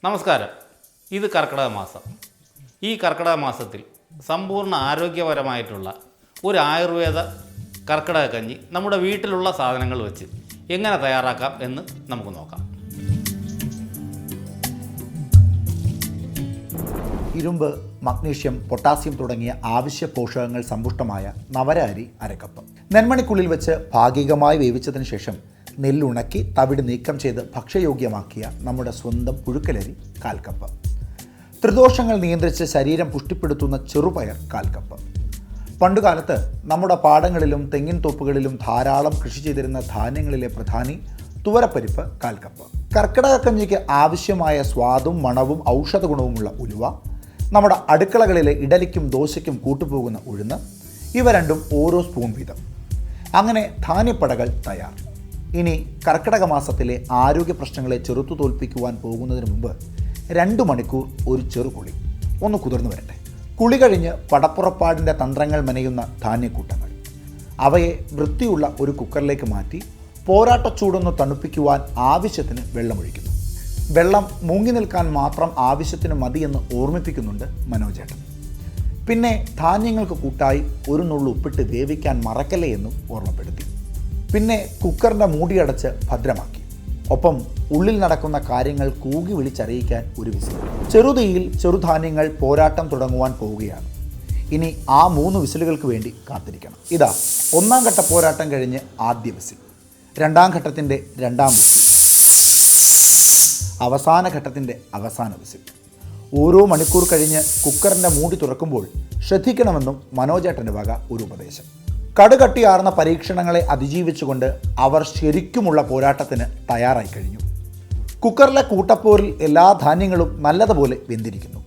നമസ്കാരം. ഇത് കർക്കിടക മാസം. ഈ കർക്കിടക മാസത്തിൽ സമ്പൂർണ്ണ ആരോഗ്യപരമായിട്ടുള്ള ഒരു ആയുർവേദ കർക്കിടക കഞ്ഞി നമ്മുടെ വീട്ടിലുള്ള സാധനങ്ങൾ വെച്ച് എങ്ങനെ തയ്യാറാക്കാം എന്ന് നമുക്ക് നോക്കാം. ഇരുമ്പ്, മഗ്നീഷ്യം, പൊട്ടാസ്യം തുടങ്ങിയ ആവശ്യ പോഷകങ്ങൾ സമ്പുഷ്ടമായ നവര അരി അരക്കപ്പ്. നെന്മണിക്കുള്ളിൽ വെച്ച് ഭാഗികമായി വേവിച്ചതിന് ശേഷം നെല്ലുണക്കി തവിട് നീക്കം ചെയ്ത് ഭക്ഷ്യയോഗ്യമാക്കിയ നമ്മുടെ സ്വന്തം പുഴുക്കലരി 1/4 കപ്പ്. ത്രിദോഷങ്ങൾ നിയന്ത്രിച്ച് ശരീരം പുഷ്ടിപ്പെടുത്തുന്ന ചെറുപയർ 1/4 കപ്പ്. പണ്ടുകാലത്ത് നമ്മുടെ പാടങ്ങളിലും തെങ്ങിൻ തോപ്പുകളിലും ധാരാളം കൃഷി ചെയ്തിരുന്ന ധാന്യങ്ങളിലെ പ്രധാനി തുവരപ്പരിപ്പ് 1/4 കപ്പ്. കർക്കിടക കഞ്ഞിക്ക് ആവശ്യമായ സ്വാദും മണവും ഔഷധ ഗുണവുമുള്ള ഉലുവ, നമ്മുടെ അടുക്കളകളിലെ ഇഡലിക്കും ദോശയ്ക്കും കൂട്ടുപോകുന്ന ഉഴുന്ന്, ഇവ രണ്ടും ഓരോ സ്പൂൺ വീതം. അങ്ങനെ ധാന്യപ്പടകൾ തയ്യാർ. ഇനി കർക്കിടക മാസത്തിലെ ആരോഗ്യ പ്രശ്നങ്ങളെ ചെറുത്തു തോൽപ്പിക്കുവാൻ പോകുന്നതിന് മുമ്പ് 2 മണിക്കൂർ ഒരു ചെറുകുളി ഒന്ന് കുതിർന്നു വരട്ടെ. കുളി കഴിഞ്ഞ് പടപ്പുറപ്പാടിൻ്റെ തന്ത്രങ്ങൾ മെനയുന്ന ധാന്യക്കൂട്ടങ്ങൾ. അവയെ വൃത്തിയുള്ള ഒരു കുക്കറിലേക്ക് മാറ്റി പോരാട്ടച്ചൂടൊന്ന് തണുപ്പിക്കുവാൻ ആവശ്യത്തിന് വെള്ളമൊഴിക്കുന്നു. വെള്ളം മൂങ്ങി നിൽക്കാൻ മാത്രം ആവശ്യത്തിന് മതിയെന്ന് ഓർമ്മിപ്പിക്കുന്നുണ്ട് മനോജേട്ടൻ. പിന്നെ ധാന്യങ്ങൾക്ക് കൂട്ടായി ഒരു നുള്ളു ഉപ്പിട്ട് വേവിക്കാൻ മറക്കല്ലേ എന്നും ഓർമ്മപ്പെടുത്തി. പിന്നെ കുക്കറിൻ്റെ മൂടിയടച്ച് ഭദ്രമാക്കി. ഒപ്പം ഉള്ളിൽ നടക്കുന്ന കാര്യങ്ങൾ കൂകി വിളിച്ചറിയിക്കാൻ ഒരു വിസിൽ. ചെറുതീയിൽ ചെറുധാന്യങ്ങൾ പോരാട്ടം തുടങ്ങുവാൻ പോവുകയാണ്. ഇനി ആ 3 വിസിലുകൾക്ക് വേണ്ടി കാത്തിരിക്കണം. ഇതാ 1-ാം ഘട്ട പോരാട്ടം കഴിഞ്ഞ് ആദ്യ വിസിൽ, 2-ാം ഘട്ടത്തിൻ്റെ 2-ാം വിസിൽ, അവസാന ഘട്ടത്തിൻ്റെ അവസാന വിസിൽ. ഓരോ മണിക്കൂർ കഴിഞ്ഞ് കുക്കറിൻ്റെ മൂടി തുറക്കുമ്പോൾ ശ്രദ്ധിക്കണമെന്നും മനോജേട്ടൻ്റെ വക ഒരു ഉപദേശം. കടുകട്ടിയാർന്ന പരീക്ഷണങ്ങളെ അതിജീവിച്ചുകൊണ്ട് അവർ ശരിക്കുമുള്ള പോരാട്ടത്തിന് തയ്യാറായി കഴിഞ്ഞു. കുക്കറിലെ കൂട്ടപ്പോരിൽ എല്ലാ ധാന്യങ്ങളും നല്ലതുപോലെ വെന്തിരിക്കുന്നു.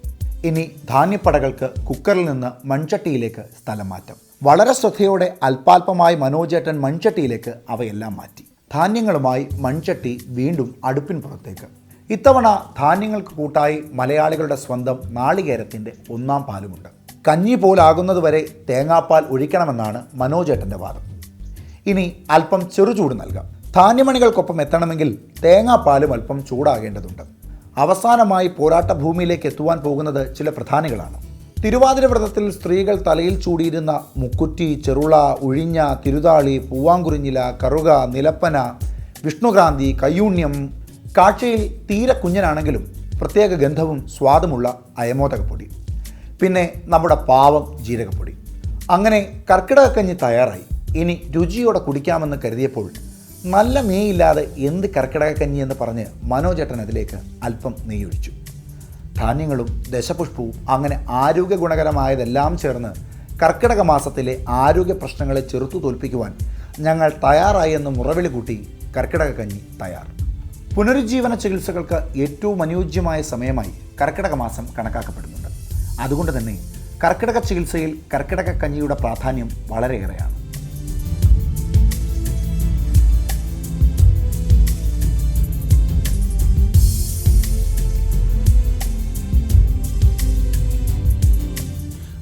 ഇനി ധാന്യപ്പടകൾക്ക് കുക്കറിൽ നിന്ന് മൺചട്ടിയിലേക്ക് സ്ഥലം മാറ്റം. വളരെ ശ്രദ്ധയോടെ അല്പാൽപമായി മനോജേട്ടൻ മൺചട്ടിയിലേക്ക് അവയെല്ലാം മാറ്റി. ധാന്യങ്ങളുമായി മൺചട്ടി വീണ്ടും അടുപ്പിൻ പുറത്തേക്ക്. ഇത്തവണ ധാന്യങ്ങൾക്ക് കൂട്ടായി മലയാളികളുടെ സ്വന്തം നാളികേരത്തിൻ്റെ 1-ാം പാലുമുണ്ട്. കഞ്ഞി പോലാകുന്നതുവരെ തേങ്ങാപ്പാൽ ഒഴിക്കണമെന്നാണ് മനോജേട്ടൻ്റെ വാദം. ഇനി അല്പം ചെറുചൂട് നൽകാം. ധാന്യമണികൾക്കൊപ്പം എത്തണമെങ്കിൽ തേങ്ങാപ്പാലും അല്പം ചൂടാകേണ്ടതുണ്ട്. അവസാനമായി പോരാട്ട ഭൂമിയിലേക്ക് എത്തുവാൻ പോകുന്നത് ചില പ്രധാനികളാണ്. തിരുവാതിര വ്രതത്തിൽ സ്ത്രീകൾ തലയിൽ ചൂടിയിരുന്ന മുക്കുറ്റി, ചെറുള, ഉഴിഞ്ഞ, തിരുതാളി, പൂവാങ്കുറിഞ്ഞില, കറുക, നിലപ്പന, വിഷ്ണുക്രാന്തി, കയ്യൂണ്യം, കാഴ്ചയിൽ തീരെ കുഞ്ഞനാണെങ്കിലും പ്രത്യേക ഗന്ധവും സ്വാദുമുള്ള അയമോദകപ്പൊടി, പിന്നെ നമ്മുടെ പാവം ജീരകപ്പൊടി. അങ്ങനെ കർക്കിടകക്കഞ്ഞി തയ്യാറായി. ഇനി രുചിയോടെ കുടിക്കാമെന്ന് കരുതിയപ്പോൾ നല്ല നെയ്യില്ലാതെ എന്ത് കർക്കിടകക്കഞ്ഞി എന്ന് പറഞ്ഞ് മനോജേട്ടൻ അതിലേക്ക് അല്പം നെയ്യൊഴിച്ചു. ധാന്യങ്ങളും ദശപുഷ്പവും അങ്ങനെ ആരോഗ്യ ഗുണകരമായതെല്ലാം ചേർന്ന് കർക്കിടക മാസത്തിലെ ആരോഗ്യ പ്രശ്നങ്ങളെ ചെറുത്തു തോൽപ്പിക്കുവാൻ ഞങ്ങൾ തയ്യാറായി എന്ന് മുറവിളി കൂട്ടി കർക്കിടകക്കഞ്ഞി തയ്യാർ. പുനരുജ്ജീവന ചികിത്സകൾക്ക് ഏറ്റവും അനുയോജ്യമായ സമയമായി കർക്കിടക മാസം കണക്കാക്കപ്പെടുന്നുണ്ട്. അതുകൊണ്ട് തന്നെ കർക്കിടക ചികിത്സയിൽ കർക്കിടക കഞ്ഞിയുടെ പ്രാധാന്യം വളരെയേറെയാണ്.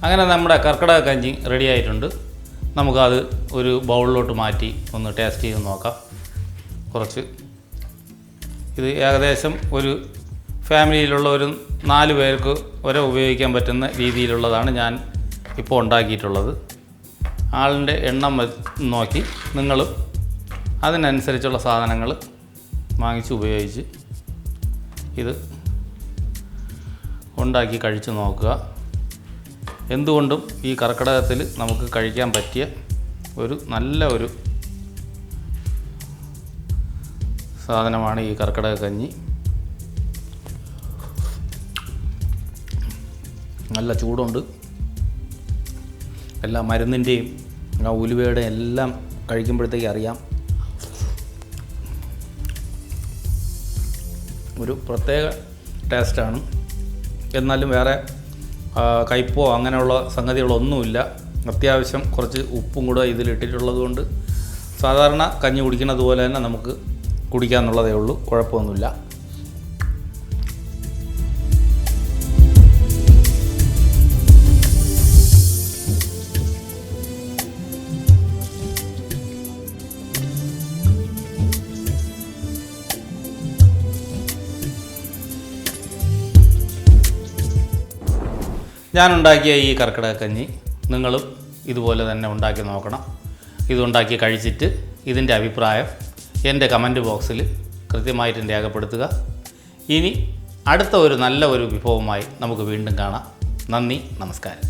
അങ്ങനെ നമ്മുടെ കർക്കിടക കഞ്ഞി റെഡി ആയിട്ടുണ്ട്. നമുക്കത് ഒരു ബൗളിലോട്ട് മാറ്റി ഒന്ന് ടേസ്റ്റ് ചെയ്ത് നോക്കാം. കുറച്ച് ഇത് ഏകദേശം ഒരു ഫാമിലിയിലുള്ള ഒരു 4 പേർക്ക് വരെ ഉപയോഗിക്കാൻ പറ്റുന്ന രീതിയിലുള്ളതാണ് ഞാൻ ഇപ്പോൾ ഉണ്ടാക്കിയിട്ടുള്ളത്. ആളിൻ്റെ എണ്ണം നോക്കി നിങ്ങൾ അതിനനുസരിച്ചുള്ള സാധനങ്ങൾ വാങ്ങിച്ച് ഉപയോഗിച്ച് ഇത് ഉണ്ടാക്കി കഴിച്ച് നോക്കുക. എന്തുകൊണ്ടും ഈ കർക്കിടകത്തിൽ നമുക്ക് കഴിക്കാൻ പറ്റിയ ഒരു നല്ല ഒരു സാധനമാണ് ഈ കർക്കിടക കഞ്ഞി. നല്ല ചൂടുണ്ട്. എല്ലാ മരുന്നിൻ്റെയും ഉലുവയുടെ എല്ലാം കഴിക്കുമ്പോഴത്തേക്ക് അറിയാം. ഒരു പ്രത്യേക ടേസ്റ്റാണ്. എന്നാലും വേറെ കയ്പോ അങ്ങനെയുള്ള സംഗതികളൊന്നുമില്ല. അത്യാവശ്യം കുറച്ച് ഉപ്പും കൂടെ ഇതിലിട്ടിട്ടുള്ളത് കൊണ്ട് സാധാരണ കഞ്ഞി കുടിക്കുന്നത് പോലെ തന്നെ നമുക്ക് കുടിക്കാമെന്നുള്ളതേ ഉള്ളൂ. കുഴപ്പമൊന്നുമില്ല. ഞാനുണ്ടാക്കിയ ഈ കർക്കിടകക്കഞ്ഞി നിങ്ങളും ഇതുപോലെ തന്നെ ഉണ്ടാക്കി നോക്കണം. ഇതുണ്ടാക്കി കഴിച്ചിട്ട് ഇതിൻ്റെ അഭിപ്രായം എൻ്റെ കമൻറ്റ് ബോക്സിൽ കൃത്യമായിട്ടും രേഖപ്പെടുത്തുക. ഇനി അടുത്ത ഒരു നല്ല ഒരു വിഭവമായി നമുക്ക് വീണ്ടും കാണാം. നന്ദി, നമസ്കാരം.